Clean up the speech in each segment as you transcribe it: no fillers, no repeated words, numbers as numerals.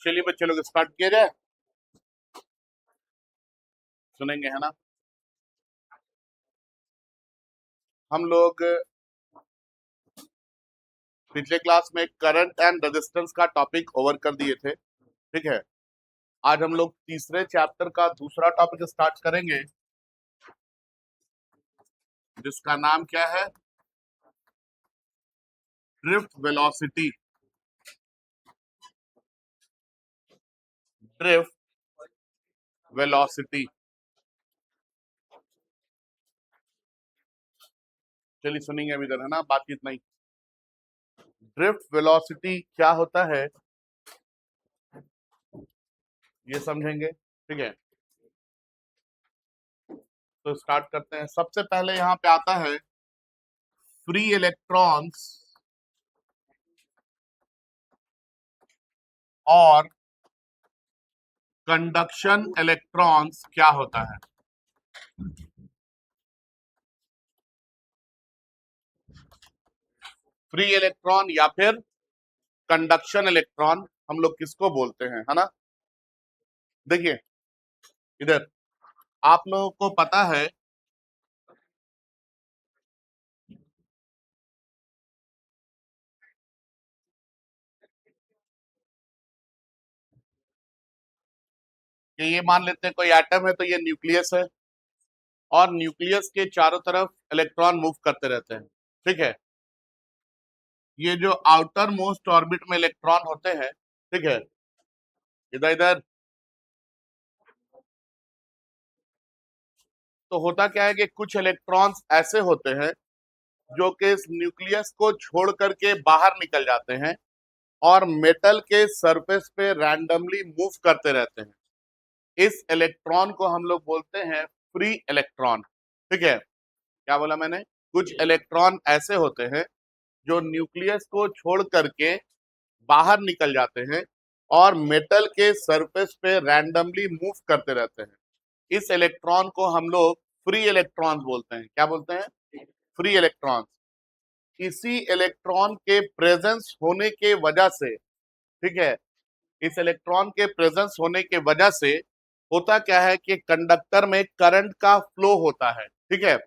चलिए बच्चे लोग स्टार्ट किया जाए। सुनेंगे है ना। हम लोग पिछले क्लास में करंट एंड रेजिस्टेंस का टॉपिक ओवर कर दिए थे। ठीक है, आज हम लोग तीसरे चैप्टर का दूसरा टॉपिक स्टार्ट करेंगे, जिसका नाम क्या है? Drift velocity. Drift velocity. चलिए सुनेंगे अभी इधर है ना, बातचीत नहीं। ड्रिफ्ट वेलोसिटी क्या होता है ये समझेंगे। ठीक है, तो स्टार्ट करते हैं। सबसे पहले यहाँ पे आता है फ्री इलेक्ट्रॉन्स और कंडक्शन इलेक्ट्रॉन्स क्या होता है। फ्री इलेक्ट्रॉन या फिर कंडक्शन इलेक्ट्रॉन हम लोग किसको बोलते हैं, है ना। देखिए इधर आप लोगों को पता है कि ये मान लेते हैं कोई एटम है तो ये न्यूक्लियस है, और न्यूक्लियस के चारों तरफ इलेक्ट्रॉन मूव करते रहते हैं। ठीक है, ये जो आउटर मोस्ट ऑर्बिट में इलेक्ट्रॉन होते हैं, ठीक है, इधर इधर, तो होता क्या है कि कुछ इलेक्ट्रॉन्स ऐसे होते हैं जो कि इस न्यूक्लियस को छोड़ करके बाहर निकल जाते हैं और मेटल के सरफेस पे रैंडमली मूव करते रहते हैं। इस इलेक्ट्रॉन को हम लोग बोलते हैं फ्री इलेक्ट्रॉन। ठीक है, क्या बोला मैंने? कुछ इलेक्ट्रॉन ऐसे होते हैं जो न्यूक्लियस को छोड़ करके बाहर निकल जाते हैं और मेटल के सरफेस पे रैंडमली मूव करते रहते हैं। इस इलेक्ट्रॉन को हम लोग फ्री इलेक्ट्रॉन्स बोलते हैं। क्या बोलते हैं? Free electrons. इसी इलेक्ट्रॉन के प्रेजेंस होने के वजह से, ठीक है, इस इलेक्ट्रॉन के प्रेजेंस होने के वजह से होता क्या है कि कंडक्टर में करंट का फ्लो होता है। ठीक है,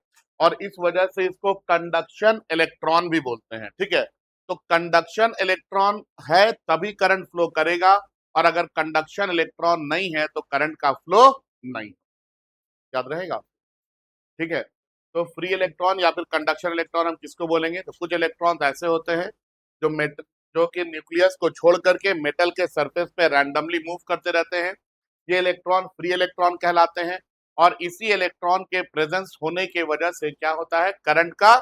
और इस वजह से इसको कंडक्शन इलेक्ट्रॉन भी बोलते हैं। ठीक है, तो कंडक्शन इलेक्ट्रॉन है तभी करंट फ्लो करेगा, और अगर कंडक्शन इलेक्ट्रॉन नहीं है तो करंट का फ्लो नहीं। याद रहेगा। ठीक है, तो फ्री इलेक्ट्रॉन या फिर कंडक्शन इलेक्ट्रॉन हम किसको बोलेंगे? तो कुछ इलेक्ट्रॉन ऐसे होते हैं जो मेट जो कि न्यूक्लियस को छोड़ करके मेटल के सरफेस पे रैंडमली मूव करते रहते हैं। ये इलेक्ट्रॉन फ्री इलेक्ट्रॉन कहलाते हैं, और इसी इलेक्ट्रॉन के प्रेजेंस होने के वजह से क्या होता है? करंट का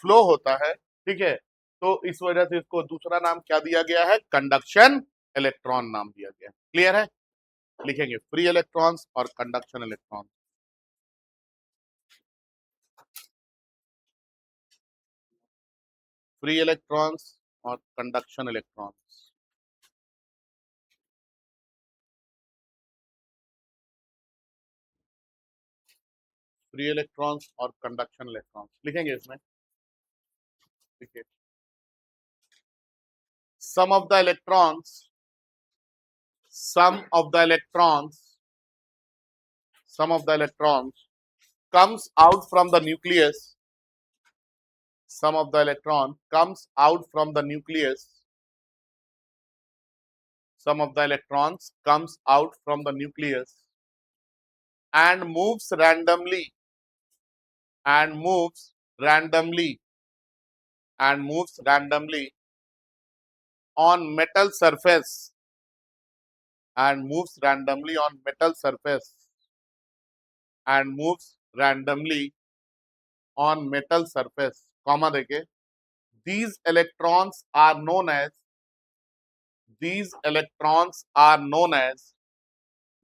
फ्लो होता है। ठीक है, तो इस वजह से इसको दूसरा नाम क्या दिया गया है? कंडक्शन इलेक्ट्रॉन नाम दिया गया। क्लियर है? लिखेंगे फ्री इलेक्ट्रॉन्स और कंडक्शन इलेक्ट्रॉन। फ्री इलेक्ट्रॉन्स और कंडक्शन इलेक्ट्रॉन्स। फ्री इलेक्ट्रॉन्स और कंडक्शन इलेक्ट्रॉन्स लिखेंगे इसमें। देखिए, some of the electrons some of the electrons some of the electrons comes out from the nucleus. Some of the electron comes out from the nucleus. Some of the electrons comes out from the nucleus and moves randomly and moves randomly and moves randomly on metal surface and moves randomly on metal surface and moves randomly on metal surface, comma देके, these electrons are known as these electrons are known as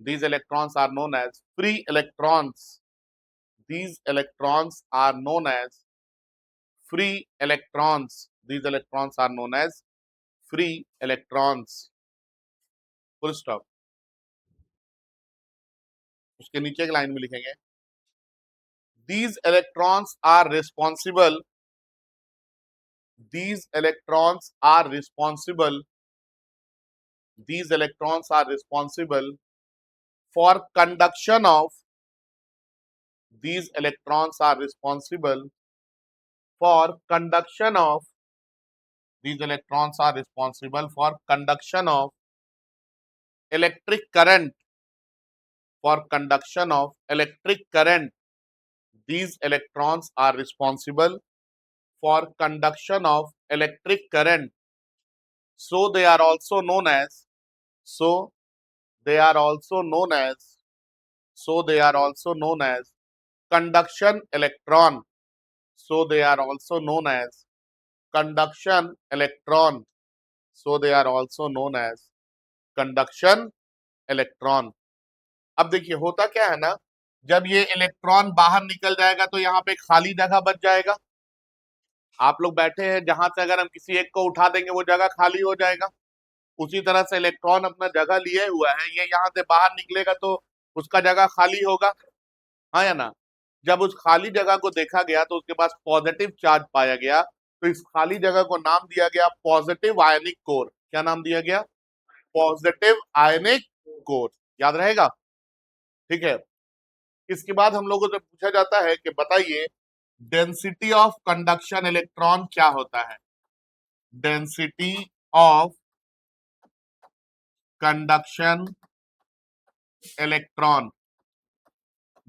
these electrons are known as free electrons. These electrons are known as free electrons. These electrons are known as free electrons. Full stop. उसके नीचे एक line में लिखेंगे, these electrons are responsible these electrons are responsible for conduction of these electrons are responsible for conduction of these electrons are responsible for conduction of electric current for conduction of electric current. These electrons are responsible for conduction of electric current. So they are also known as so they are also known as so they are also known as conduction electron. So they are also known as conduction electron. So they are also known as conduction electron. अब देखिए होता क्या है ना, जब ये electron बाहर निकल जाएगा तो यहाँ पे खाली जगह बच जाएगा। आप लोग बैठे हैं, जहां से अगर हम किसी एक को उठा देंगे वो जगह खाली हो जाएगा। उसी तरह से इलेक्ट्रॉन अपना जगह लिए हुआ है, ये यहाँ से बाहर निकलेगा तो उसका जगह खाली होगा, हाँ या ना। जब उस खाली जगह को देखा गया तो उसके पास पॉजिटिव चार्ज पाया गया, तो इस खाली जगह को नाम दिया गया पॉजिटिव आयनिक कोर। क्या नाम दिया गया? पॉजिटिव आयनिक कोर। याद रहेगा? ठीक है। इसके बाद हम लोगों से पूछा जाता है कि बताइए डेंसिटी ऑफ कंडक्शन इलेक्ट्रॉन क्या होता है? Density of conduction electron.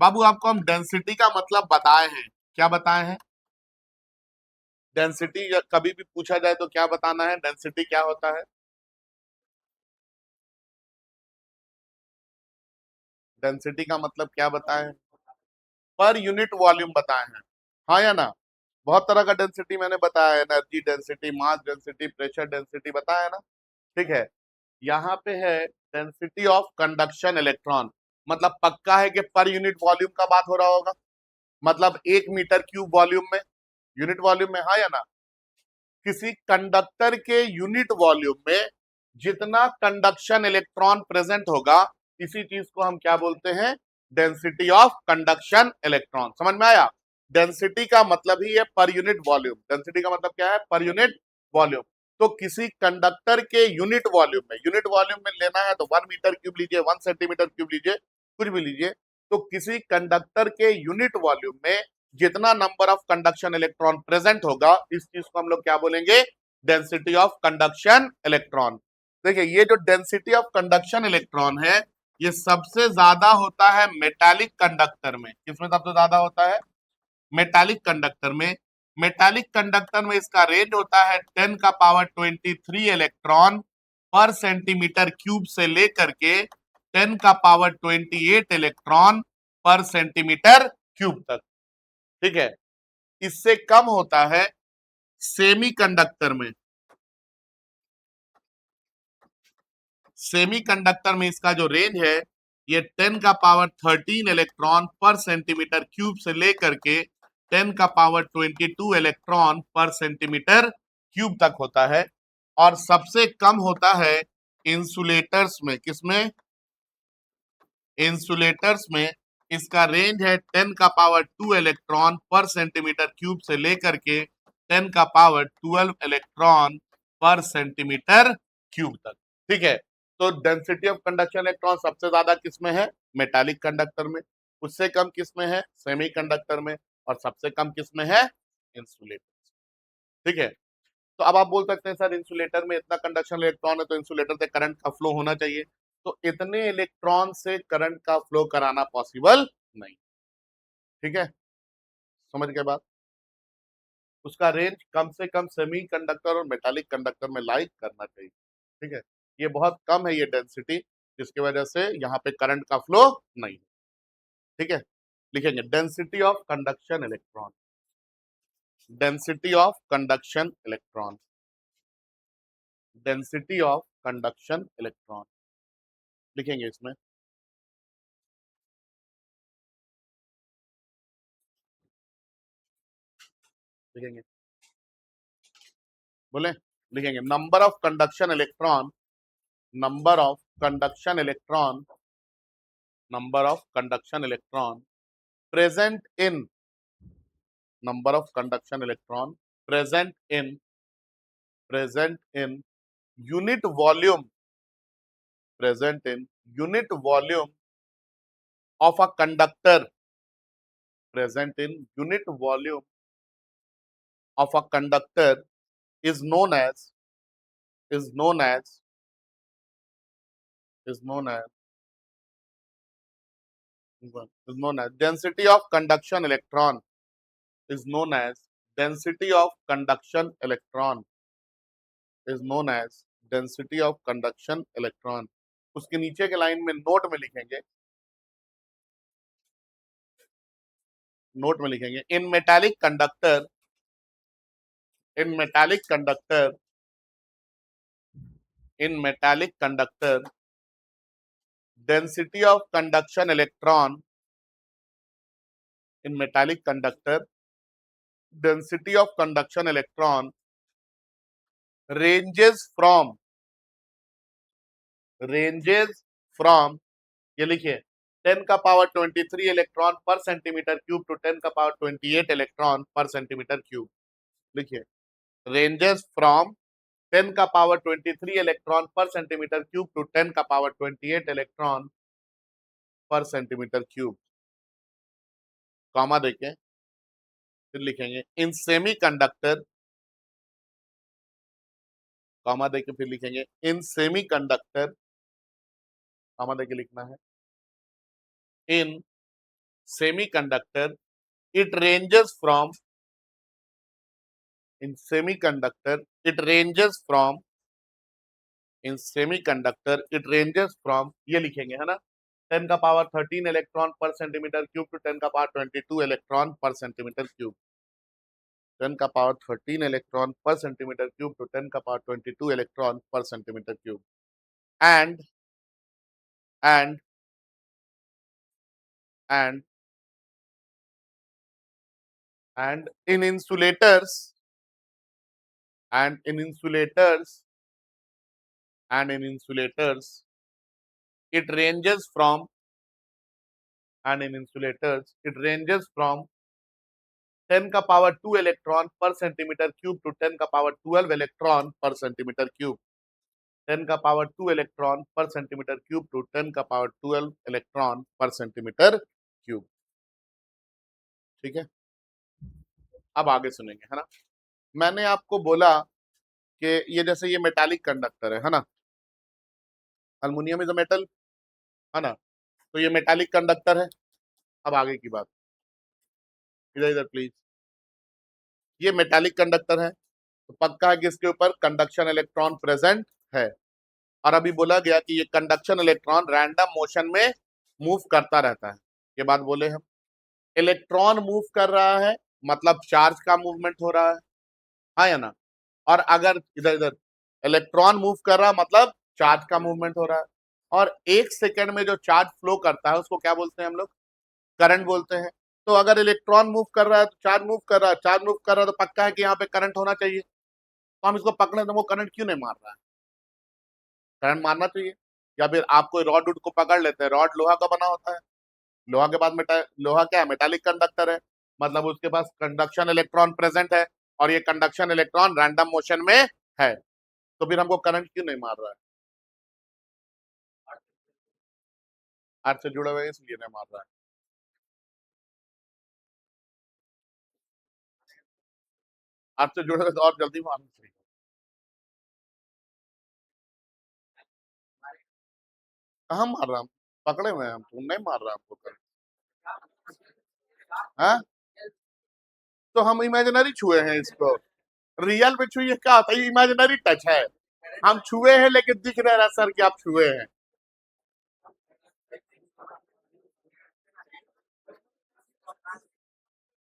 बाबू आपको हम डेंसिटी का मतलब बताए हैं। क्या बताए हैं? डेंसिटी कभी भी पूछा जाए तो क्या बताना है? डेंसिटी क्या होता है? डेंसिटी का मतलब क्या बताए हैं? पर यूनिट वॉल्यूम बताए हैं, हाँ या ना। बहुत तरह का डेंसिटी मैंने बताया है, energy density, mass density, pressure density बताया है ना। ठीक है। यहाँ पे है डेंसिटी ऑफ कंडक्शन इलेक्ट्रॉन। मतलब पक्का है कि पर यूनिट वॉल्यूम का बात हो रहा होगा, मतलब 1 मीटर क्यूब वॉल्यूम में, यूनिट वॉल्यूम में, हाँ या ना। किसी कंडक्टर के यूनिट वॉल्यूम में जितना कंडक्शन इलेक्ट्रॉन प्रेजेंट होगा, इसी चीज को हम क्या बोलते हैं? Density of conduction electron. समझ में आया? डेंसिटी का मतलब ही है पर यूनिट वॉल्यूम। डेंसिटी का मतलब क्या है? Per unit volume. तो किसी कंडक्टर के यूनिट वॉल्यूम में लेना है तो 1 मीटर क्यूब लीजिए, 1 सेंटीमीटर क्यूब लीजिए, कुछ भी लीजिए। तो किसी कंडक्टर के यूनिट वॉल्यूम में जितना number of conduction electron present होगा, इस चीज को हम लोग क्या बोलेंगे? Density of conduction electron. देखिए ये जो डेंसिटी ऑफ कंडक्शन इलेक्ट्रॉन है, ये सबसे ज्यादा होता है मेटालिक कंडक्टर में। किसमें सबसे ज्यादा होता है? मेटालिक कंडक्टर में। मेटालिक कंडक्टर में इसका रेंज होता है 10⁻23 इलेक्ट्रॉन पर सेंटीमीटर क्यूब से लेकर के 10⁻28 इलेक्ट्रॉन पर सेंटीमीटर क्यूब तक। ठीक है। इससे कम होता है सेमी कंडक्टर में। सेमी कंडक्टर में इसका जो रेंज है, ये 10⁻13 इलेक्ट्रॉन पर सेंटीमीटर क्यूब से लेकर के 10⁻22 इलेक्ट्रॉन पर सेंटीमीटर क्यूब तक होता है। और सबसे कम होता है इंसुलेटर्स में। किसमें? इंसुलेटर्स में इसका रेंज है 10⁻2 इलेक्ट्रॉन पर सेंटीमीटर क्यूब से लेकर के 10⁻12 इलेक्ट्रॉन पर सेंटीमीटर क्यूब तक। ठीक है। तो डेंसिटी ऑफ कंडक्शन इलेक्ट्रॉन सबसे ज्यादा किसमें है? मेटालिक कंडक्टर में। उससे कम किसमें है? सेमी कंडक्टर में। और सबसे कम किसमें है? इंसुलेटर। ठीक है। तो अब आप बोल सकते हैं सर इंसुलेटर में इतना कंडक्शन इलेक्ट्रॉन है तो इंसुलेटर से करंट का फ्लो होना चाहिए। तो इतने इलेक्ट्रॉन से करंट का फ्लो कराना पॉसिबल नहीं। ठीक है, समझ गए बात? उसका रेंज कम से कम सेमी कंडक्टर और मेटालिक कंडक्टर में लाइक करना चाहिए। ठीक है। ये बहुत कम है ये डेंसिटी, जिसकी वजह से यहाँ पे करंट का फ्लो नहीं है। ठीक है। लिखेंगे density of conduction electron. Density of conduction electron. Density of conduction electron लिखेंगे इसमें। लिखेंगे, बोले, लिखेंगे number of conduction electron, number of conduction electron, number of conduction electron present in, number of conduction electron present in present in unit volume, present in unit volume of a conductor, present in unit volume of a conductor is known as, is known as, is known as, is known as density of conduction electron, is known as density of conduction electron, is known as density of conduction electron. उसके नीचे के line में note में लिखेंगे, note में लिखेंगे in metallic conductor, in metallic conductor, in metallic conductor density of conduction electron, in metallic conductor density of conduction electron ranges from, ranges from, ये लिखिए 10 का पावर 23 इलेक्ट्रॉन पर सेंटीमीटर क्यूब टू 10 का power 28 electron पर centimetre cube, लिखिए ranges from 10 का power 23 electron पर centimetre cube two 10 का पावर 28 इलेक्ट्रॉन पर सेंटीमीटर क्यूब, कॉमा देखें, फिर लिखेंगे इन सेमी कंडक्टर, कॉमा देके फिर लिखेंगे इन सेमी कंडक्टर, कॉमा देके लिखना है in semi conductor it ranges from, in semi conductor it ranges from, in semi conductor it ranges from, ये लिखेंगे है ना 10 का पावर 13 इलेक्ट्रॉन पर सेंटीमीटर क्यूब टू 10 का पावर 22 इलेक्ट्रॉन पर सेंटीमीटर क्यूब, 10 का पावर 13 इलेक्ट्रॉन पर सेंटीमीटर क्यूब टू 10 का पावर 22 इलेक्ट्रॉन पर centimetre cube, and and and and in insulators, and in insulators, and in insulators it ranges from, and in insulators it ranges from 10 का power 2 electron पर centimetre cube two 10 का power 12 electron पर centimetre cube, 10 का power 2 electron पर centimetre cube two 10 का power 12 electron पर centimetre cube, ठीक है। अब आगे सुनेंगे, है ना। मैंने आपको बोला कि ये जैसे ये मेटालिक कंडक्टर है ना, अल्युमिनियम इज अ मेटल, है ना, तो ये मेटालिक कंडक्टर है। अब आगे की बात, इधर इधर प्लीज, ये मेटालिक कंडक्टर है तो पक्का है कि इसके ऊपर कंडक्शन इलेक्ट्रॉन प्रेजेंट है, और अभी बोला गया कि ये कंडक्शन इलेक्ट्रॉन रैंडम मोशन में मूव करता रहता है, ये बात बोले हम। इलेक्ट्रॉन मूव कर रहा है मतलब चार्ज का मूवमेंट हो रहा है, हाँ या ना, और अगर इधर इधर इलेक्ट्रॉन मूव कर रहा मतलब चार्ज का मूवमेंट हो रहा है, और एक सेकंड में जो चार्ज फ्लो करता है उसको क्या बोलते हैं हम लोग, करंट बोलते हैं। तो अगर इलेक्ट्रॉन मूव कर रहा है तो चार्ज मूव कर रहा है, चार्ज मूव कर रहा है तो पक्का है कि यहाँ पे करंट होना चाहिए, तो हम इसको पकड़े तो वो करंट क्यों नहीं मार रहा है, करंट मारना चाहिए। या फिर आप कोई रॉड उड को पकड़ लेते हैं, रॉड लोहा का बना होता है, लोहा के बाद लोहा क्या है, मेटालिक कंडक्टर है, मतलब उसके पास कंडक्शन इलेक्ट्रॉन प्रेजेंट है, और ये कंडक्शन इलेक्ट्रॉन रैंडम मोशन में है, तो फिर हमको करंट क्यों नहीं मार रहा है, अर्थ से जुड़े हुए इसलिए नहीं मार रहा है। अर्थ से जुड़े हुए तो और जल्दी मारना चाहिए। कहाँ मार रहा हम, पकड़े हुए हैं हम, तुम नहीं मार रहा हमको करंट, हाँ, तो हम इमेजिनरी छुए हैं इसको, रियल में छुए क्या होता है, इमेजिनरी टच है, हम छुए हैं लेकिन दिख रहा है सर कि आप छुए हैं।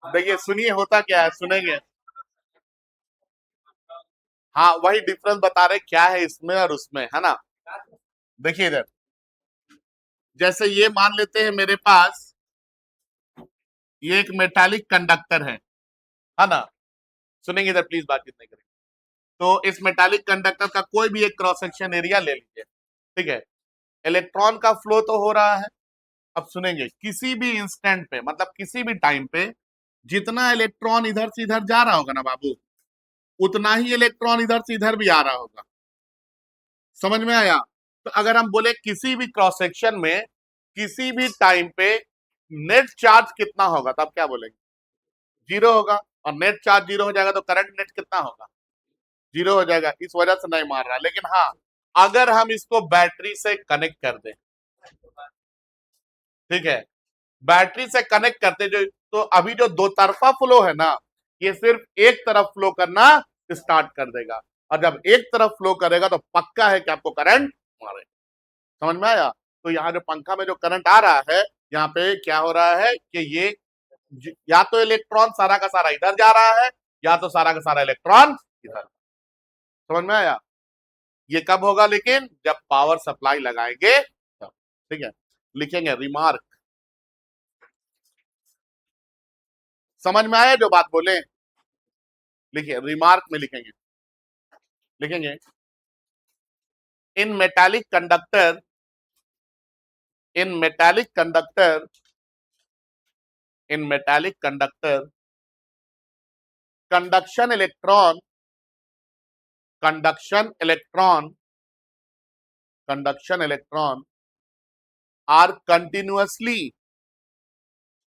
देखिए सुनिए होता क्या है, सुनेंगे, हाँ वही डिफरेंस बता रहे क्या है इसमें और उसमें, है ना। देखिए इधर, जैसे ये मान लेते हैं मेरे पास ये एक मेटालिक कंडक्टर है ना, सुनेंगे इधर प्लीज, बातचीत नहीं करेंगे। तो इस मेटालिक कंडक्टर का कोई भी एक क्रॉस सेक्शन एरिया ले लीजिए, ठीक है, इलेक्ट्रॉन का फ्लो तो हो रहा है। अब सुनेंगे किसी भी इंस्टेंट पे, मतलब किसी भी टाइम पे जितना इलेक्ट्रॉन इधर से इधर जा रहा होगा ना बाबू, उतना ही इलेक्ट्रॉन इधर से इधर भी आ रहा होगा। समझ में आया? तो अगर हम बोले किसी भी क्रॉस सेक्शन में किसी भी टाइम पे नेट चार्ज कितना होगा, तब क्या बोलेंगे? जीरो होगा। और नेट चार्ज जीरो हो जाएगा तो करंट नेट कितना होगा? जीरो हो जाएगा। इस वजह से नहीं मार रहा। लेकिन हाँ, अगर हम इसको बैटरी से कनेक्ट कर दें, ठीक है, बैटरी से कनेक्ट करते जो, तो अभी जो दो तरफा फ्लो है ना, ये सिर्फ एक तरफ फ्लो करना स्टार्ट कर देगा। और जब एक तरफ फ्लो करेगा तो पक्का है कि आपको करंट मारेगा। समझ में आया? तो यहाँ जो पंखा में जो करंट आ रहा है, यहाँ पे क्या हो रहा है कि ये या तो इलेक्ट्रॉन सारा का सारा इधर जा रहा है, या तो सारा का सारा इलेक्ट्रॉन इधर। समझ में आया? ये कब होगा लेकिन? जब पावर सप्लाई लगाएंगे तब। ठीक है, लिखेंगे रिमार्क। समझ में आया जो बात बोले? लिखिए, रिमार्क में लिखेंगे, लिखेंगे in metallic conductor, in metallic conductor, in metallic conductor conduction electron, conduction electron, conduction electron are continuously,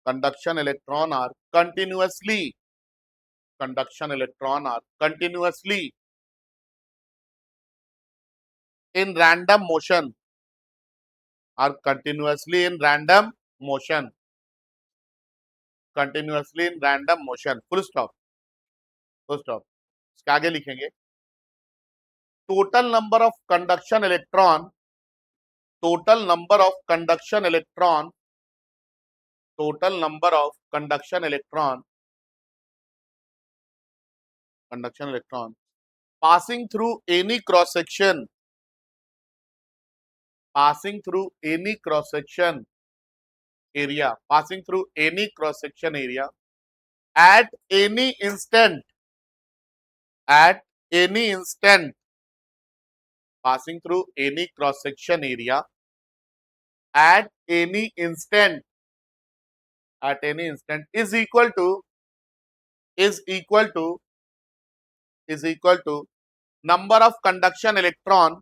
conduction electron are continuously, conduction electron are continuously in random motion, are continuously in random motion, continuously in random motion, full stop, full stop। इसके आगे लिखेंगे total number of conduction electron, total number of conduction electron, total number of conduction electron, conduction electron passing through any cross section, passing through any cross section area, passing through any cross section area at any instant, at any instant, passing through any cross section area at any instant, at any instant is equal to, is equal to, is equal to number of conduction electron,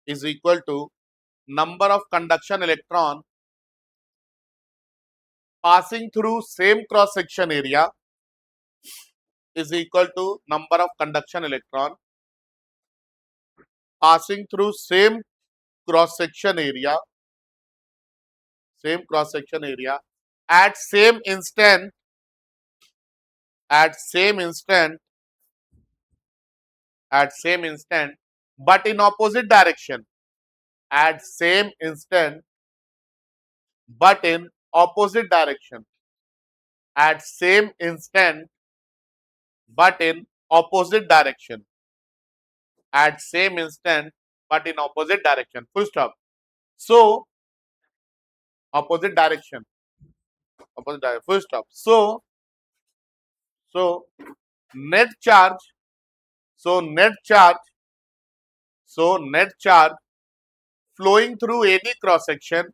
is equal to number of conduction electron passing through same cross section area, is equal to number of conduction electron passing through same cross section area, same cross section area at same instant, at same instant, at same instant, but in opposite direction, at same instant but in opposite direction, at same instant but in opposite direction, at same instant but in opposite direction, full stop। So opposite direction, opposite direction, full stop। So net charge, so net charge, so net charge flowing through any cross section,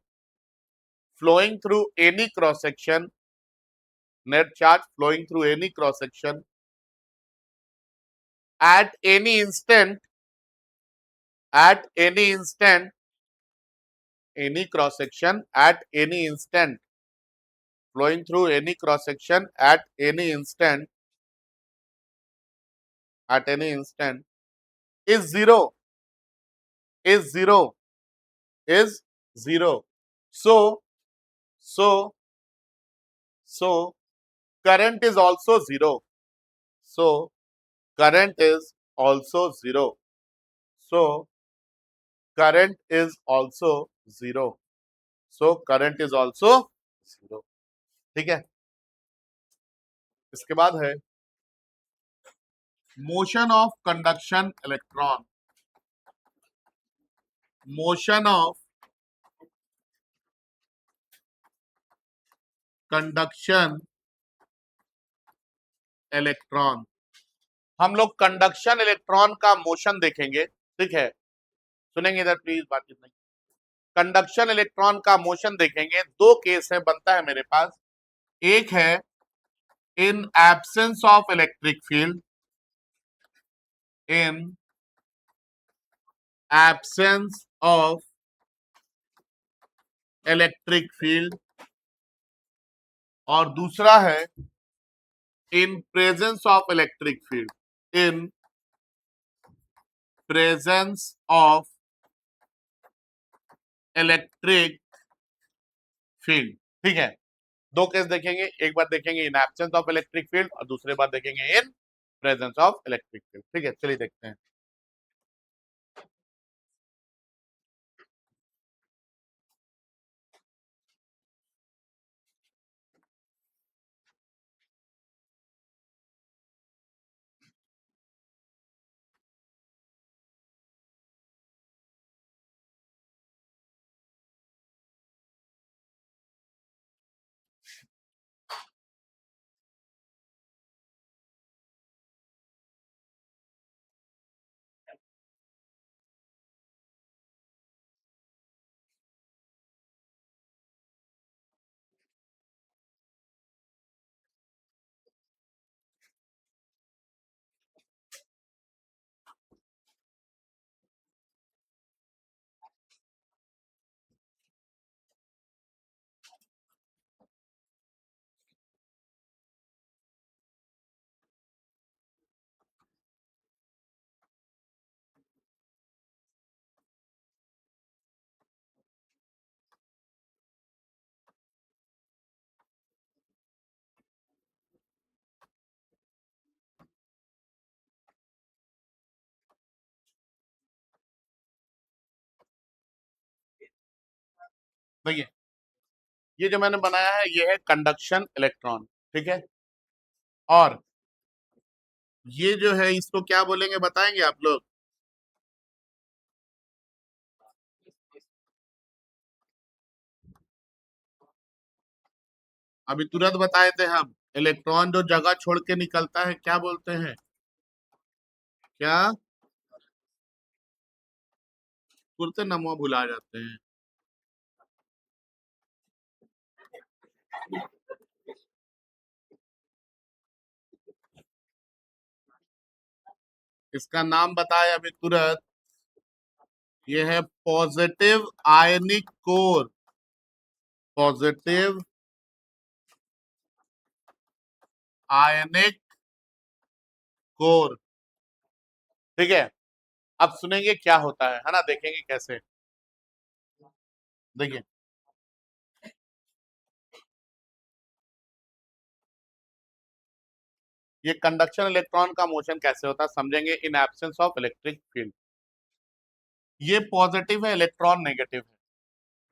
flowing through any cross section, net charge flowing through any cross section at any instant, at any instant, any cross section at any instant, flowing through any cross section at any instant, at any instant is zero, is zero, is zero। So so current is also zero, so current is also zero, so current is also zero, so current is also zero। ठीक है, इसके बाद है motion of conduction electron, motion of conduction electron. हम लोग conduction electron का motion देखेंगे, ठीक है, सुनेंगे इधर प्लीज, बातचीत नहीं। कंडक्शन इलेक्ट्रॉन का मोशन देखेंगे, दो केस है बनता है मेरे पास। एक है in absence of electric field, in absence of electric field, और दूसरा है in presence of electric field, in presence of electric field। ठीक है, दो केस देखेंगे, एक बार देखेंगे in absence of electric field और दूसरे बार देखेंगे in presence of electric field. ठीक है, चलिए देखते हैं। देखिए, ये जो मैंने बनाया है ये है कंडक्शन इलेक्ट्रॉन। ठीक है, और ये जो है इसको क्या बोलेंगे बताएंगे आप लोग? अभी तुरंत बताए थे हम, इलेक्ट्रॉन जो जगह छोड़ के निकलता है क्या बोलते हैं? क्या? तुरंत नमवा भुला जाते हैं। इसका नाम बताए अभी तुरंत, ये है पॉजिटिव आयनिक कोर। पॉजिटिव आयनिक कोर। ठीक है, अब सुनेंगे क्या होता है ना, देखेंगे कैसे। देखिए, ये कंडक्शन इलेक्ट्रॉन का मोशन कैसे होता है समझेंगे in absence of electric field. ये पॉजिटिव है, इलेक्ट्रॉन नेगेटिव है।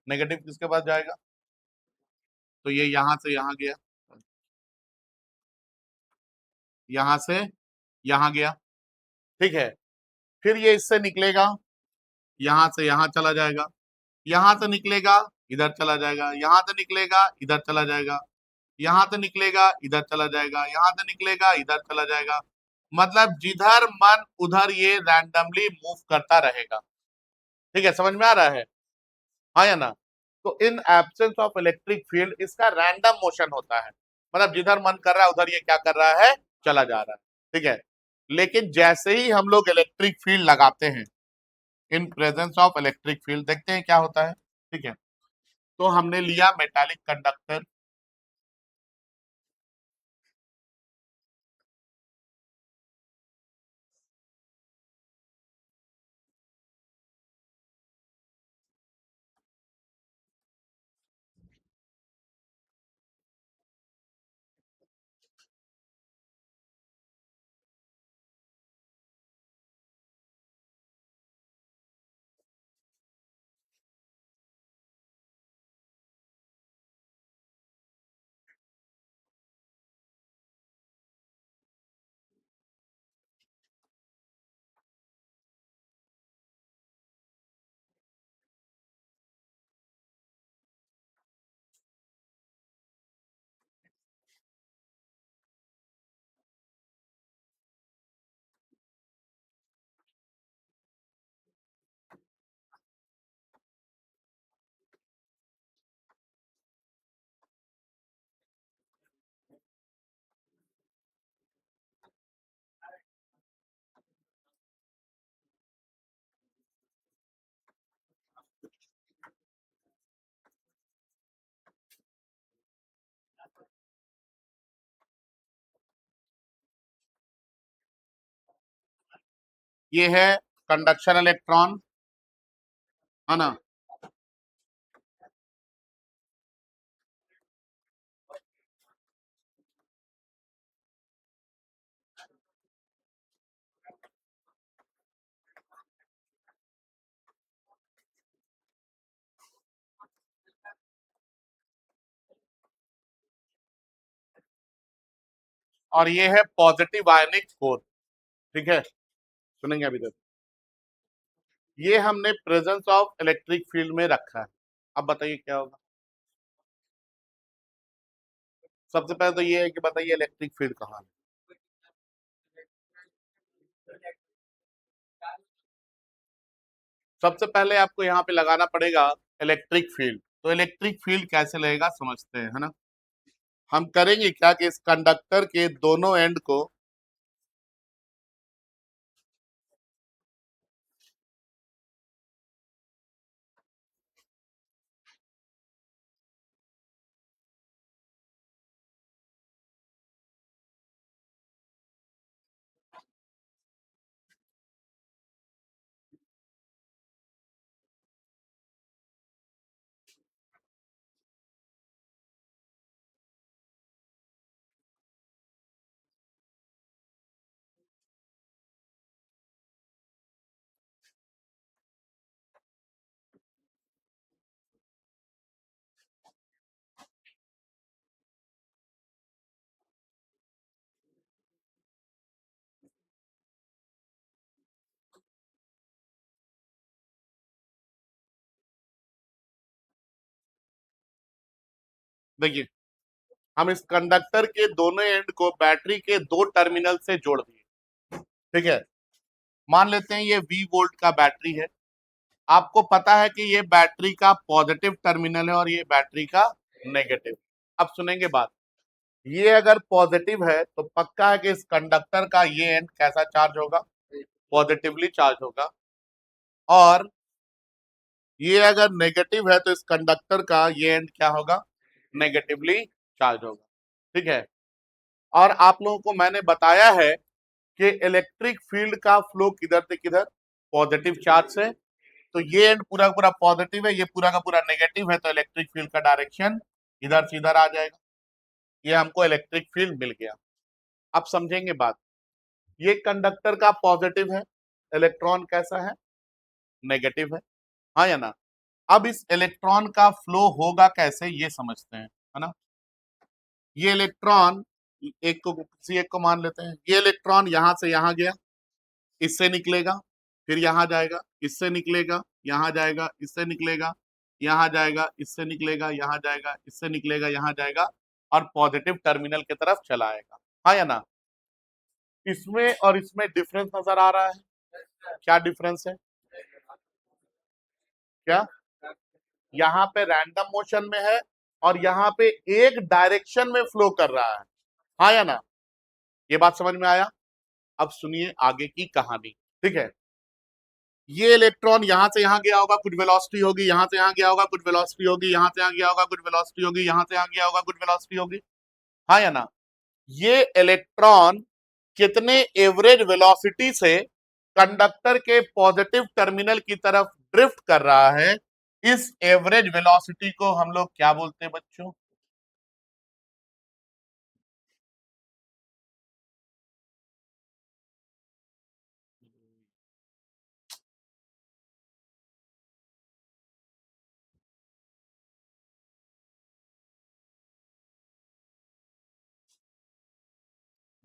नेगेटिव किसके पास जाएगा? तो ये यहां से यहां गया, यहां से यहां गया। ठीक है, फिर ये इससे निकलेगा, यहां से यहां चला जाएगा, यहां से निकलेगा, इधर चला जाएगा, यहां से निकलेगा, इधर चला जाएगा, यहां से निकलेगा, इधर चला जाएगा, यहां से निकलेगा, इधर चला जाएगा। मतलब जिधर मन उधर ये रैंडमली मूव करता रहेगा। ठीक है, समझ में आ रहा है? हाँ या ना? तो in absence of electric field इसका रैंडम मोशन होता है, मतलब जिधर मन कर रहा है उधर ये क्या कर रहा है, चला जा रहा है। ठीक है, लेकिन जैसे ही हम लोग इलेक्ट्रिक फील्ड लगाते हैं, in presence of electric field, देखते हैं क्या होता है। ठीक है, तो हमने लिया मेटालिक कंडक्टर, ये है कंडक्शन इलेक्ट्रॉन, है ना। और ये है पॉजिटिव आयनिक कोर, ठीक है, सुनेंगे अभी तक। ये हमने प्रेजेंस ऑफ इलेक्ट्रिक फील्ड में रखा है। अब बताइए क्या होगा। सबसे पहले तो ये है कि बताइए इलेक्ट्रिक फील्ड कहाँ है। सबसे पहले आपको यहाँ पे लगाना पड़ेगा इलेक्ट्रिक फील्ड। तो इलेक्ट्रिक फील्ड कैसे लगेगा समझते हैं, है ना। हम करेंगे क्या कि इस कंडक्टर के दोनों एंड को, देखिए हम इस कंडक्टर के दोनों एंड को बैटरी के दो टर्मिनल से जोड़ दिए, ठीक है। मान लेते हैं ये V वोल्ट का बैटरी है। आपको पता है कि ये बैटरी का पॉजिटिव टर्मिनल है और ये बैटरी का नेगेटिव। अब सुनेंगे बात। ये अगर पॉजिटिव है तो पक्का है कि इस कंडक्टर का ये एंड कैसा चार्ज होगा, पॉजिटिवली चार्ज होगा। और ये अगर नेगेटिव है तो इस कंडक्टर का ये एंड क्या होगा, नेगेटिवली चार्ज होगा, ठीक है। और आप लोगों को मैंने बताया है कि इलेक्ट्रिक फील्ड का फ्लो किधर से किधर, पॉजिटिव चार्ज से। तो ये एंड पूरा का पूरा पॉजिटिव है, ये पूरा का पूरा नेगेटिव है, तो इलेक्ट्रिक फील्ड का डायरेक्शन इधर से इधर आ जाएगा। ये हमको इलेक्ट्रिक फील्ड मिल गया। अब समझेंगे बात। ये कंडक्टर का पॉजिटिव है, इलेक्ट्रॉन कैसा है, नेगेटिव है, हाँ या ना। अब इस इलेक्ट्रॉन का फ्लो होगा कैसे ये समझते हैं, है ना। ये इलेक्ट्रॉन, एक को किसी एक को मान लेते हैं, ये इलेक्ट्रॉन यहां से यहां गया, इससे निकलेगा, फिर यहां जाएगा, इससे निकलेगा, यहां जाएगा, इससे निकलेगा, यहां जाएगा, इससे निकलेगा, यहां जाएगा, इससे निकलेगा, यहां जाएगा, और पॉजिटिव टर्मिनल की तरफ चला आएगा, हाँ या ना। इसमें और इसमें डिफरेंस नजर आ रहा है, क्या डिफरेंस है, क्या, यहाँ पे रैंडम मोशन में है और यहाँ पे एक डायरेक्शन में फ्लो कर रहा है, हाँ या ना। ये बात समझ में आया। अब सुनिए आगे की कहानी, ठीक है। ये इलेक्ट्रॉन यहां से यहां गया होगा, कुछ वेलोसिटी होगी, यहां से यहां गया होगा, कुछ वेलोसिटी होगी, यहां से यहां गया होगा, कुछ वेलोसिटी होगी, यहां से यहां गया होगा, कुछ वेलोसिटी होगी, हाँ या ना। ये इलेक्ट्रॉन कितने एवरेज वेलोसिटी से कंडक्टर के पॉजिटिव टर्मिनल की तरफ ड्रिफ्ट कर रहा है, इस एवरेज वेलोसिटी को हम लोग क्या बोलते हैं बच्चों,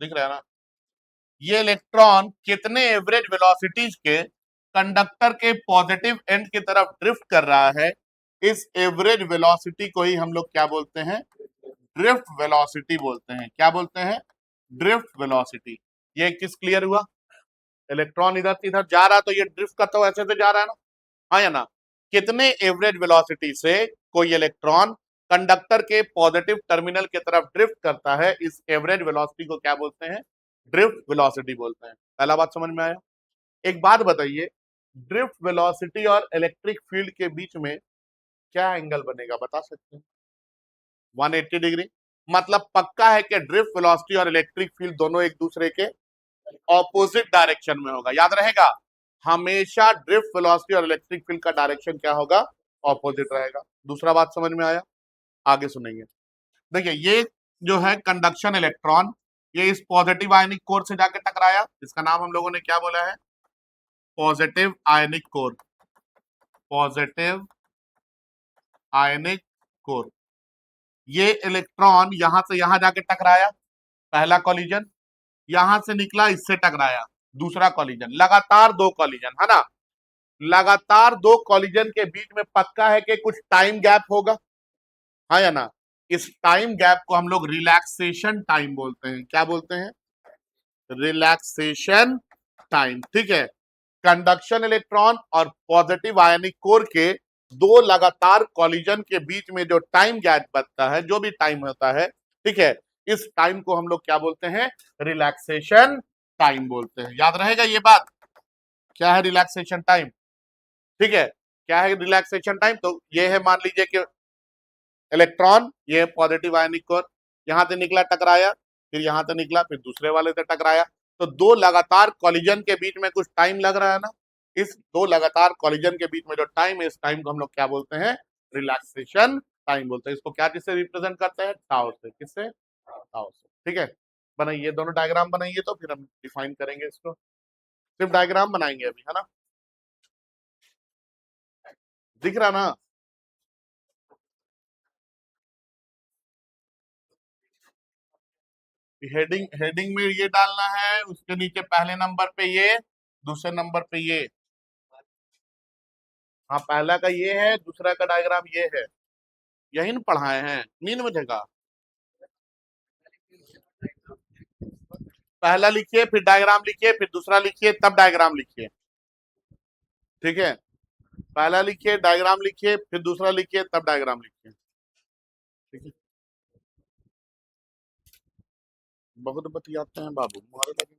दिख रहा है ना। ये इलेक्ट्रॉन कितने एवरेज वेलोसिटीज के कंडक्टर के पॉजिटिव एंड की तरफ ड्रिफ्ट कर रहा है, इस एवरेज वेलोसिटी को ही हम लोग क्या बोलते हैं, ड्रिफ्ट वेलोसिटी बोलते हैं। क्या बोलते हैं, ड्रिफ्ट वेलोसिटी। ये किस क्लियर हुआ, इलेक्ट्रॉन इधर से इधर जा रहा है तो ये ड्रिफ्ट करता हुआ ऐसे से जा रहा है ना, हाँ या ना। कितने एवरेज वेलोसिटी से कोई इलेक्ट्रॉन कंडक्टर के पॉजिटिव टर्मिनल की तरफ ड्रिफ्ट करता है, इस एवरेज वेलोसिटी को क्या बोलते हैं, ड्रिफ्ट वेलोसिटी बोलते हैं। पहला बात समझ में आया। एक बात बताइए, ड्रिफ्ट वेलोसिटी और इलेक्ट्रिक फील्ड के बीच में क्या एंगल बनेगा, बता सकते हैं। 180 डिग्री। मतलब पक्का है कि ड्रिफ्ट वेलोसिटी और इलेक्ट्रिक फील्ड दोनों एक दूसरे के ऑपोजिट डायरेक्शन में होगा, याद रहेगा। हमेशा ड्रिफ्ट वेलोसिटी और इलेक्ट्रिक फील्ड का डायरेक्शन क्या होगा, ऑपोजिट रहेगा। दूसरा बात समझ में आया, आगे सुनेंगे। देखिए ये जो है कंडक्शन इलेक्ट्रॉन, ये इस पॉजिटिव आयनिक कोर से जाके टकराया, इसका नाम हम लोगों ने क्या बोला है, पॉजिटिव आयनिक कोर, पॉजिटिव आयनिक कोर। ये इलेक्ट्रॉन यहां से यहां जाके टकराया, पहला कॉलिजन, यहां से निकला इससे टकराया, दूसरा कॉलिजन, लगातार दो कॉलिजन है ना। लगातार दो कॉलिजन के बीच में पक्का है कि कुछ टाइम गैप होगा, हाँ या ना। इस टाइम गैप को हम लोग रिलैक्सेशन टाइम बोलते हैं, क्या बोलते हैं, रिलैक्सेशन टाइम, ठीक है। कंडक्शन इलेक्ट्रॉन और पॉजिटिव आयनिक कोर के दो लगातार कॉलिजन के बीच में जो टाइम गैप बनता है, जो भी टाइम होता है, ठीक है, इस टाइम को हम लोग क्या बोलते हैं, रिलैक्सेशन टाइम बोलते हैं। याद रहेगा ये बात, क्या है रिलैक्सेशन टाइम, ठीक है। क्या है रिलैक्सेशन टाइम, तो ये है, मान लीजिए कि इलेक्ट्रॉन, ये पॉजिटिव आयनिक कोर, यहां से निकला टकराया, फिर यहां से निकला, फिर दूसरे वाले से टकराया, तो दो लगातार कॉलिजन के बीच में कुछ टाइम लग रहा है ना। इस दो लगातार कॉलिजन के बीच में जो टाइम है, इस टाइम को हम लोग क्या बोलते हैं, रिलैक्सेशन टाइम बोलते हैं। इसको क्या, किससे रिप्रेजेंट करते हैं, टाउ से, किससे, टाउ से, ठीक है। बनाइए, दोनों डायग्राम बनाइए, तो फिर हम डिफाइन करेंगे इसको, सिर्फ डायग्राम बनाएंगे अभी, है ना, दिख रहा ना। हेडिंग, हेडिंग में ये डालना है, उसके नीचे पहले नंबर पे ये, दूसरे नंबर पे ये, हाँ पहला का ये है, दूसरा का डायग्राम ये है, यही ना पढ़ाए हैं, नींद में जगह। पहला लिखिए, फिर डायग्राम लिखिए, फिर दूसरा लिखिए, तब डायग्राम लिखिए, ठीक है। पहला लिखिए, डायग्राम लिखिए, फिर दूसरा लिखिए, तब डायग्राम लिखिए, ठीक है। बहुत बतियाते हैं बाबू, मारे लगेंगे।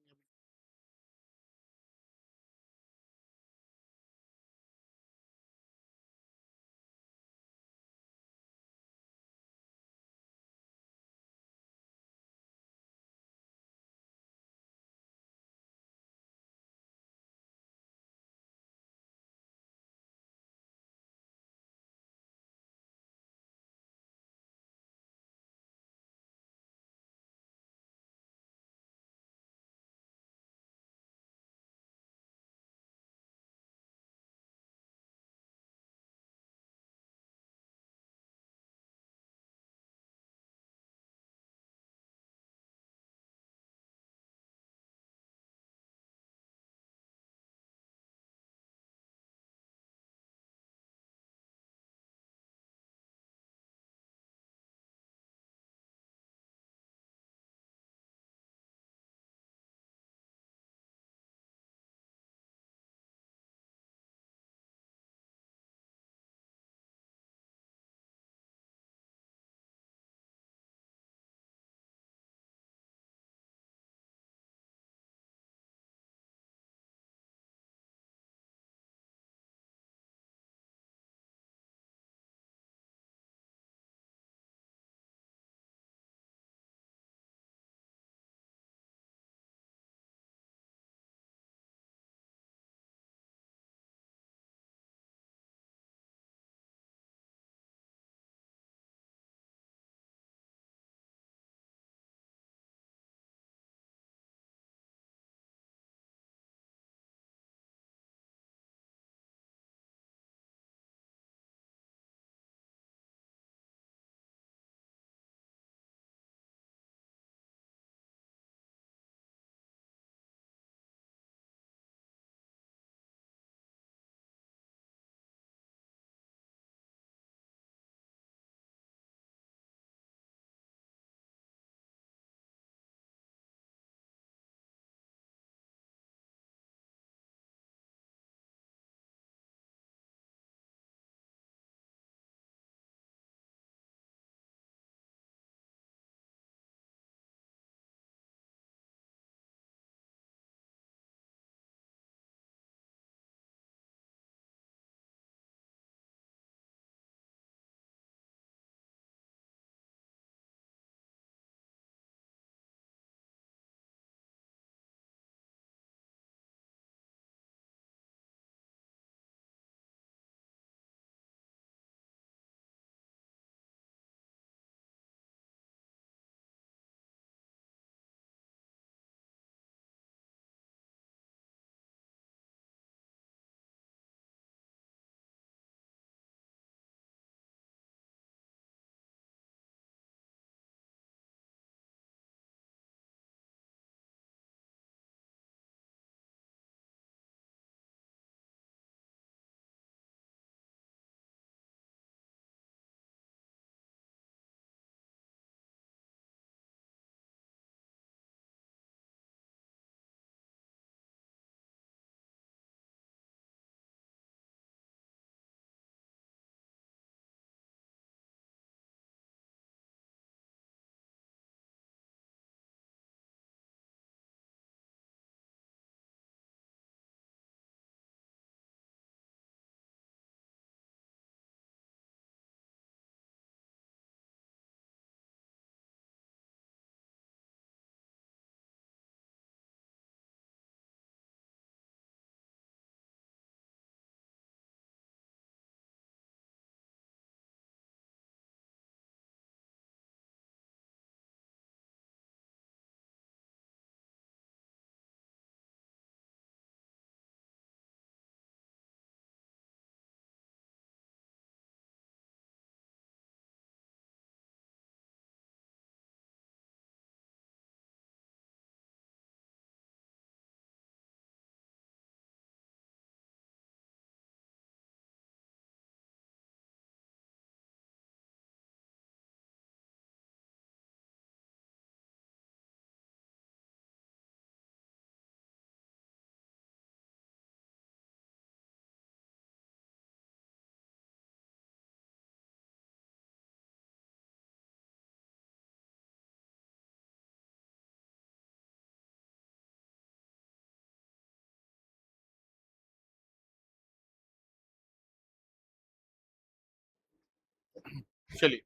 चलिए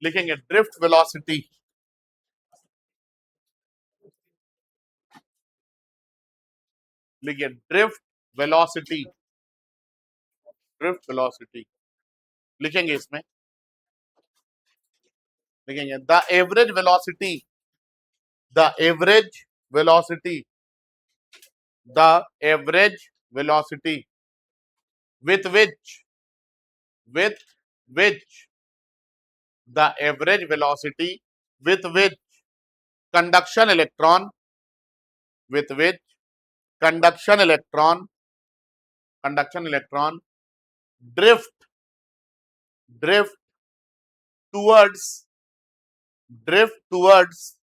लिखेंगे ड्रिफ्ट वेलोसिटी, लिखिए ड्रिफ्ट वेलोसिटी, ड्रिफ्ट वेलोसिटी लिखेंगे इसमें, लिखेंगे the average velocity, the average velocity, the average velocity with with which the average velocity with which conduction electron, with which conduction electron, conduction electron drift, drift towards, drift towards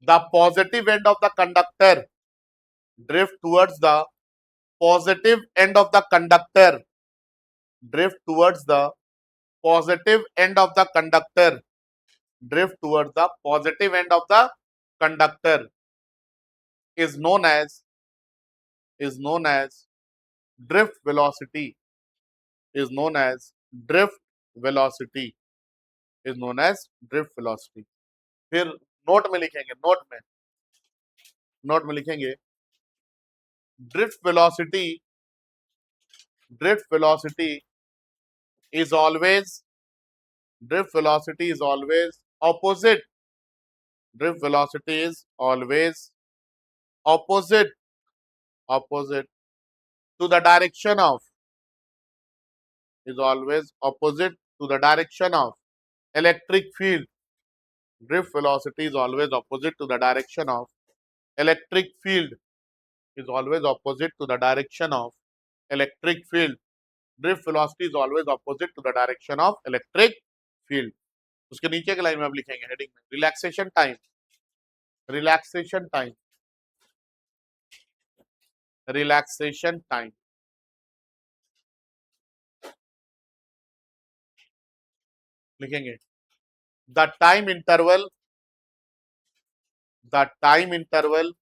the positive end of the conductor, drift towards the positive end of the conductor, drift towards the positive end of the conductor, drift towards the positive end of the conductor is known as, is known as drift velocity, is known as drift velocity, is known as drift velocity. फिर note में लिखेंगे, note में लिखेंगे drift velocity, drift velocity is always, drift velocity is always opposite, drift velocity is always opposite, opposite to the direction of, is always opposite to the direction of electric field. Drift velocity is always opposite to the direction of electric field, is always opposite to the direction of electric field. Drift velocity is always opposite to the direction of electric field. उसके नीचे के line में अब लिखेंगे heading में relaxation time, relaxation time, relaxation time लिखेंगे the time interval, the time interval,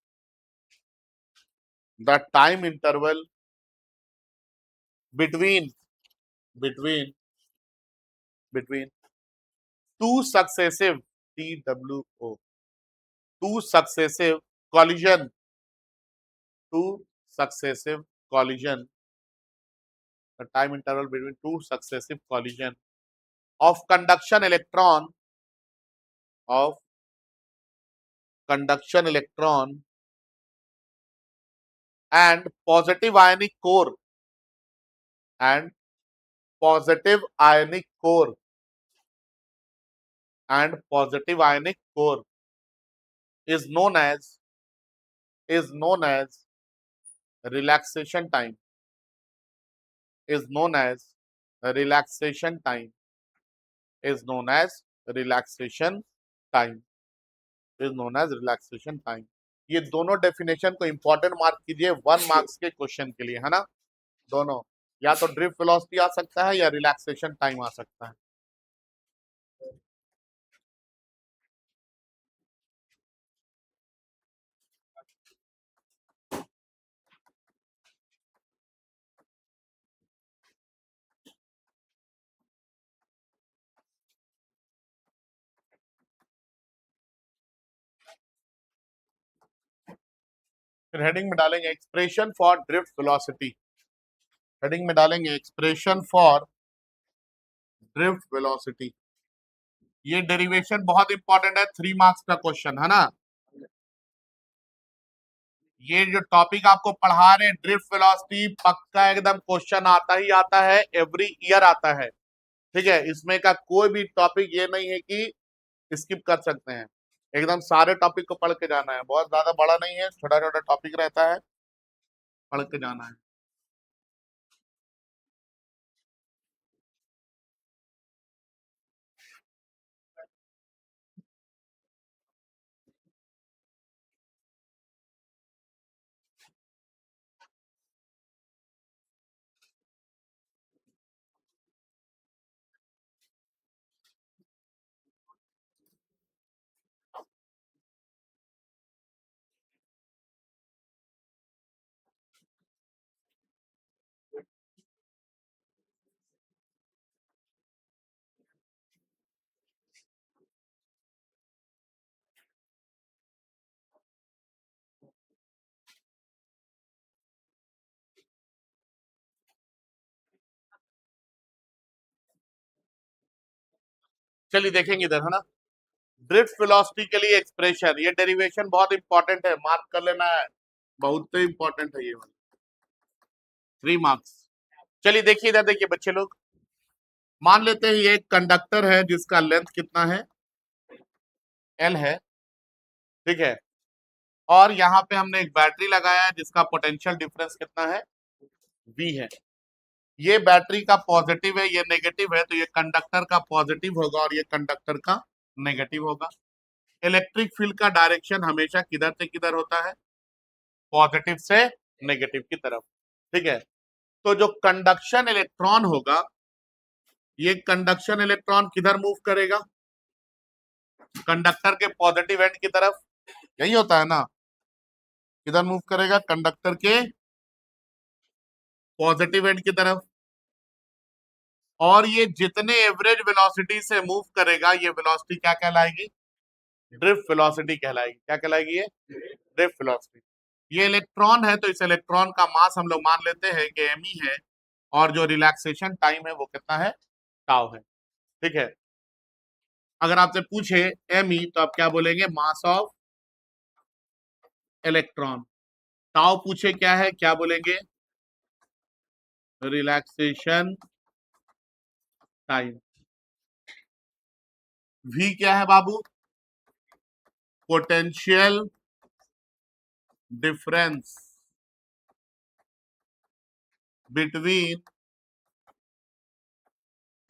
the time interval between, between, between two successive, TWO, two successive collision, two successive collision, the time interval between two successive collision of conduction electron, of conduction electron and positive ionic core, and positive ionic core, and positive ionic core is known as, is known as relaxation time, is known as relaxation time, is known as relaxation time, is known as relaxation time. ये दोनों definition को important mark कीजिए 1 marks के question के लिए, है ना, दोनों, या तो ड्रिफ्ट वेलोसिटी आ सकता है या रिलैक्सेशन टाइम आ सकता है. फिर हेडिंग में डालेंगे expression for drift velocity, heading में डालेंगे एक्सप्रेशन फॉर ड्रिफ्ट वेलोसिटी. ये डेरिवेशन बहुत इंपॉर्टेंट है, 3 मार्क्स का क्वेश्चन है ना. ये जो टॉपिक आपको पढ़ा रहे हैं ड्रिफ्ट वेलोसिटी, पक्का एकदम क्वेश्चन आता ही आता है, एवरी ईयर आता है. ठीक है, इसमें का कोई भी टॉपिक ये नहीं है कि स्किप कर सकते हैं, एकदम सारे टॉपिक को पढ़ के जाना है. बहुत ज्यादा बड़ा नहीं है, छोटा छोटा टॉपिक रहता है, पढ़ के जाना है. चलिए देखेंगे इधर, है ना। ड्रिफ्ट वेलोसिटी के लिए एक्सप्रेशन, ये डेरिवेशन बहुत इंपॉर्टेंट है, मार्क कर लेना है, बहुत इंपॉर्टेंट है ये वाला, 3 मार्क्स। चलिए देखिए इधर, देखिए बच्चे लोग, मान लेते हैं ये एक कंडक्टर है जिसका लेंथ कितना है, L है, ठीक है। और यहाँ पे हमने एक बैटरी लगाया है जिसका पोटेंशियल डिफरेंस कितना है, V है। ये बैटरी का पॉजिटिव है, ये नेगेटिव है, तो ये कंडक्टर का पॉजिटिव होगा और ये कंडक्टर का नेगेटिव होगा। इलेक्ट्रिक फील्ड का डायरेक्शन हमेशा किधर से किधर होता है, पॉजिटिव से नेगेटिव की तरफ, ठीक है। तो जो कंडक्शन इलेक्ट्रॉन होगा, ये कंडक्शन इलेक्ट्रॉन किधर मूव करेगा, कंडक्टर के पॉजिटिव एंड की तरफ, यही होता है ना। किधर मूव करेगा, कंडक्टर के पॉजिटिव एंड की तरफ। और ये जितने एवरेज वेलोसिटी से मूव करेगा, ये वेलोसिटी क्या कहलाएगी, ड्रिफ्ट वेलोसिटी कहलाएगी। क्या कहलाएगी ये, ड्रिफ्ट वेलोसिटी। ये इलेक्ट्रॉन है, तो इस इलेक्ट्रॉन का मास हम लोग मान लेते हैं कि एम है, और जो रिलैक्सेशन टाइम है वो कितना है, टाउ है, ठीक है। अगर आपसे पूछे एम तो आप क्या बोलेंगे, मास ऑफ इलेक्ट्रॉन। टाउ पूछे क्या है, क्या बोलेंगे, रिलैक्सेशन टाइम। वी क्या है बाबू, potential difference between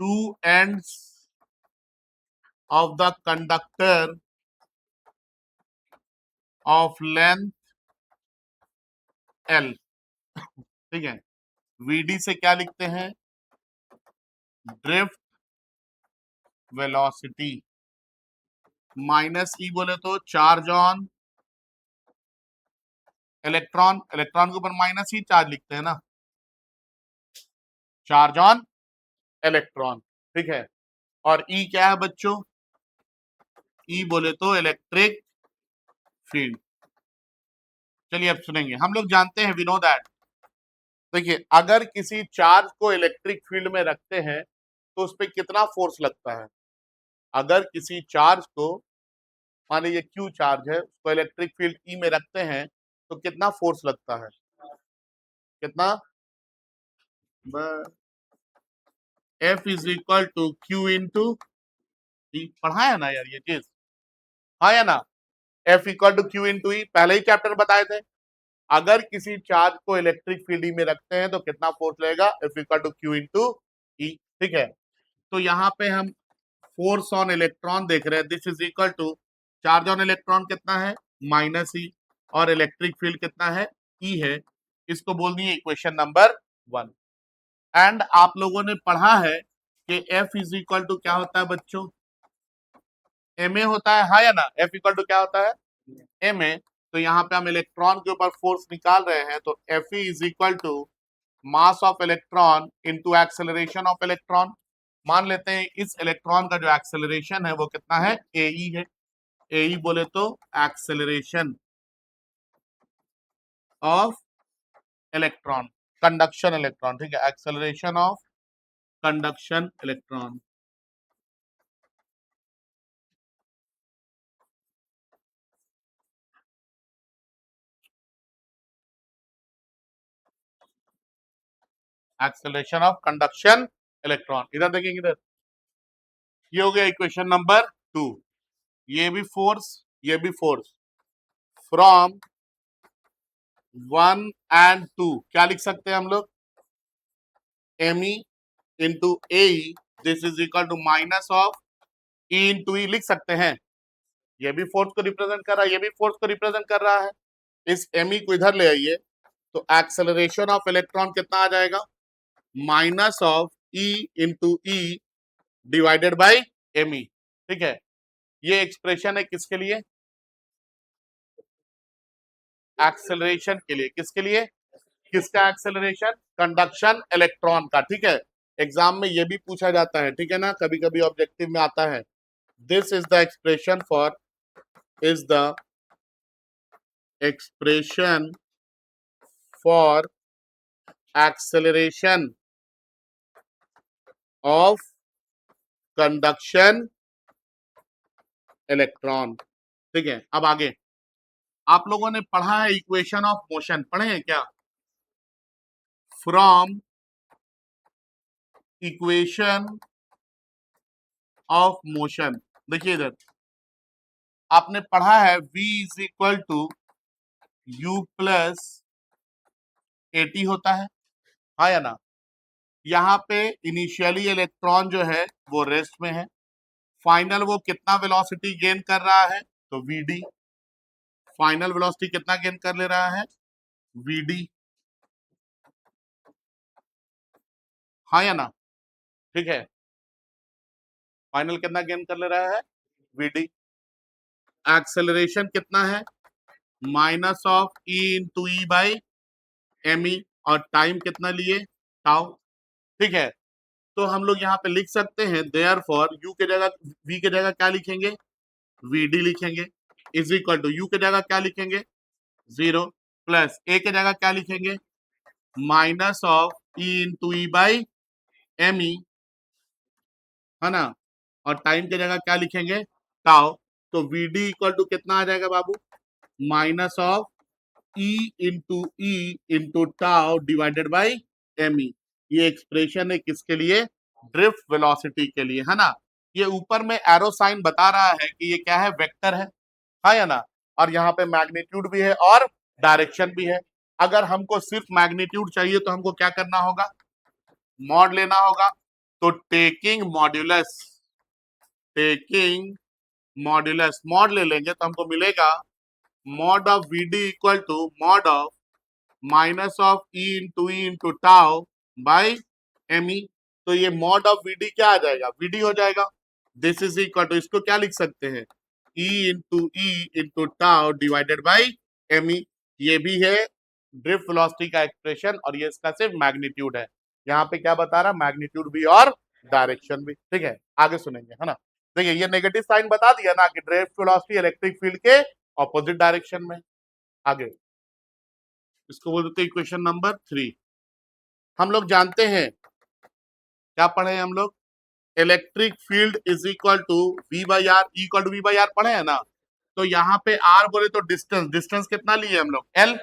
two ends of the conductor of length L, ठीक है। VD से क्या लिखते हैं, ड्रिफ्ट वेलोसिटी, माइनस ई बोले तो चार्ज ऑन इलेक्ट्रॉन, इलेक्ट्रॉन के ऊपर माइनस ही चार्ज लिखते हैं ना, चार्ज ऑन इलेक्ट्रॉन, ठीक है। और ई क्या है बच्चों, ई बोले तो इलेक्ट्रिक फील्ड। चलिए अब सुनेंगे, हम लोग जानते हैं, वी नो दैट, देखिए अगर किसी चार्ज को इलेक्ट्रिक फील्ड में रखते हैं तो उस पर कितना फोर्स लगता है। अगर किसी चार्ज को, मान लीजिए क्यू चार्ज है, उसको इलेक्ट्रिक फील्ड ई में रखते हैं तो कितना फोर्स लगता है, कितना, F is equal to Q into E. पढ़ा है ना यार ये चीज, हाँ या ना, F equal to Q into E, पहले ही चैप्टर बताए थे। अगर किसी चार्ज को इलेक्ट्रिक फील्ड ई में रखते हैं तो कितना फोर्स लगेगा, F equal to Q into E, ठीक है। तो यहाँ पे हम फोर्स ऑन इलेक्ट्रॉन देख रहे हैं, this is equal to charge on electron कितना है, माइनस ई, और इलेक्ट्रिक फील्ड कितना है, ई है। इसको बोलनी है इक्वेशन नंबर 1। एंड आप लोगों ने पढ़ा है कि एफ इज इक्वल टू क्या होता है बच्चों, एम ए होता है, हाँ या ना, एफ इक्वल टू क्या होता है, एम ए। तो यहाँ पे हम इलेक्ट्रॉन के ऊपर फोर्स निकाल रहे हैं, तो F is equal to mass of electron into acceleration of electron. मान लेते हैं इस इलेक्ट्रॉन का जो एक्सेलरेशन है वो कितना है, ए ई है। ए ई बोले तो acceleration of electron, conduction electron, ठीक है, acceleration of conduction electron. Acceleration of conduction electron, इधर देखेंगे, इधर ये हो गया इक्वेशन नंबर 2। ये भी फोर्स, ये भी फोर्स, फ्रॉम 1 एंड 2 क्या लिख सकते हैं हम लोग, M E into A, this is equal to minus of E into E लिख सकते हैं। ये भी फोर्स को रिप्रेजेंट कर रहा है, ये भी फोर्स को रिप्रेजेंट कर रहा है। इस एम ई को इधर ले आइए, तो एक्सेलरेशन ऑफ इलेक्ट्रॉन कितना आ जाएगा, minus of E into e divided by M e, ठीक है। ये एक्सप्रेशन है किसके लिए, एक्सेलरेशन के लिए, किसके लिए, किसका एक्सेलरेशन, कंडक्शन इलेक्ट्रॉन का, ठीक है। एग्जाम में ये भी पूछा जाता है, ठीक है ना, कभी कभी ऑब्जेक्टिव में आता है। This is the expression for, is the expression for acceleration of conduction electron. ठीक है, अब आगे आप लोगों ने पढ़ा है इक्वेशन ऑफ मोशन, पढ़े हैं क्या? फ्रॉम इक्वेशन ऑफ मोशन, देखिए इधर आपने पढ़ा है v is equal to u plus a t होता है, हाँ या ना? यहाँ पे इनिशियली इलेक्ट्रॉन जो है वो रेस्ट में है, फाइनल वो कितना वेलोसिटी गेन कर रहा है? तो vd, फाइनल वेलोसिटी कितना गेन कर ले रहा है? vd, हाँ या ना? ठीक है, फाइनल कितना गेन कर ले रहा है? vd। एक्सेलरेशन कितना है? Minus of E into e by M e, और टाइम कितना लिए? टाउ। ठीक है, तो हम लोग यहाँ पे लिख सकते हैं देयर फॉर यू के जगह v के जगह क्या लिखेंगे? vd लिखेंगे, इज इक्वल टू यू के जगह क्या लिखेंगे? 0, प्लस ए के जगह क्या लिखेंगे? Minus of E into e by M e, है ना? और टाइम की जगह क्या लिखेंगे? टाउ। तो vd इक्वल टू कितना आ जाएगा बाबू? Minus of E into tau divided by M E. ये एक्सप्रेशन है किसके लिए? ड्रिफ्ट वेलोसिटी के लिए, है ना? ये ऊपर में एरो साइन बता रहा है कि ये क्या है? वेक्टर है, हाँ या ना? और यहाँ पे मैग्नीट्यूड भी है और डायरेक्शन भी है। अगर हमको सिर्फ मैग्नीट्यूड चाहिए तो हमको क्या करना होगा? मॉड लेना होगा। तो टेकिंग मॉड्यूलस मॉड ले लेंगे तो हमको मिलेगा mod of vd equal to mod of minus of E into tau by M e. तो ये मॉड ऑफ vd क्या आ जाएगा? vd हो जाएगा। दिस इज इक्वल टू, इसको क्या लिख सकते हैं? E into tau divided by M E. ये भी है ड्रिफ्ट वेलोसिटी का एक्सप्रेशन, और ये इसका सिर्फ मैग्नीट्यूड है। यहाँ पे क्या बता रहा? मैग्नीट्यूड भी और डायरेक्शन भी। ठीक है, आगे सुनेंगे, है ना? देखिए ये नेगेटिव साइन बता दिया ना कि ड्रिफ्ट वेलोसिटी इलेक्ट्रिक फील्ड के ऑपोजिट डायरेक्शन में। आगे इसको बोलते हैं इक्वेशन नंबर 3। हम लोग जानते हैं, क्या पढ़े हैं हम लोग? Electric field is equal to V by r, equal to V by r पढ़े हैं ना? तो यहाँ पे आर बोले तो डिस्टेंस, डिस्टेंस कितना लिए हम लोग? एल।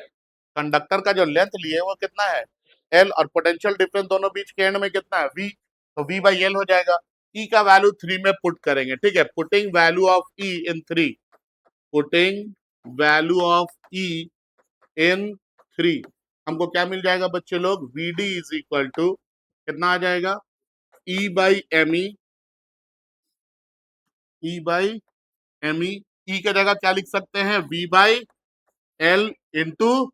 कंडक्टर का जो लेंथ लिए वो कितना है? एल। और पोटेंशियल डिफरेंस दोनों बीच के एंड में कितना है? वी। तो वी बाई एल हो जाएगा। ई का वैल्यू 3 में पुट करेंगे। ठीक है, putting value of E in 3, putting value of E in 3, हमको क्या मिल जाएगा बच्चे लोग? vd इज इक्वल टू कितना आ जाएगा? E by M E, E by M E. E की जगह क्या लिख सकते हैं? v by L into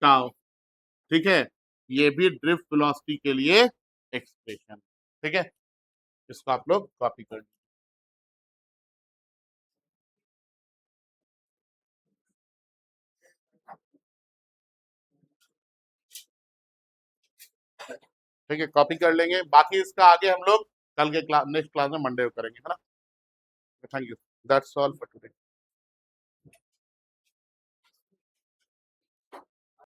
tau. ठीक है, ये भी ड्रिफ्ट वेलोसिटी के लिए एक्सप्रेशन। ठीक है, इसको आप लोग कॉपी कर लीजिए। ठीक है, कॉपी कर लेंगे। बाकी इसका आगे हम लोग कल के क्लास, नेक्स्ट क्लास में मंडे को करेंगे, है ना? Thank you, that's all for today.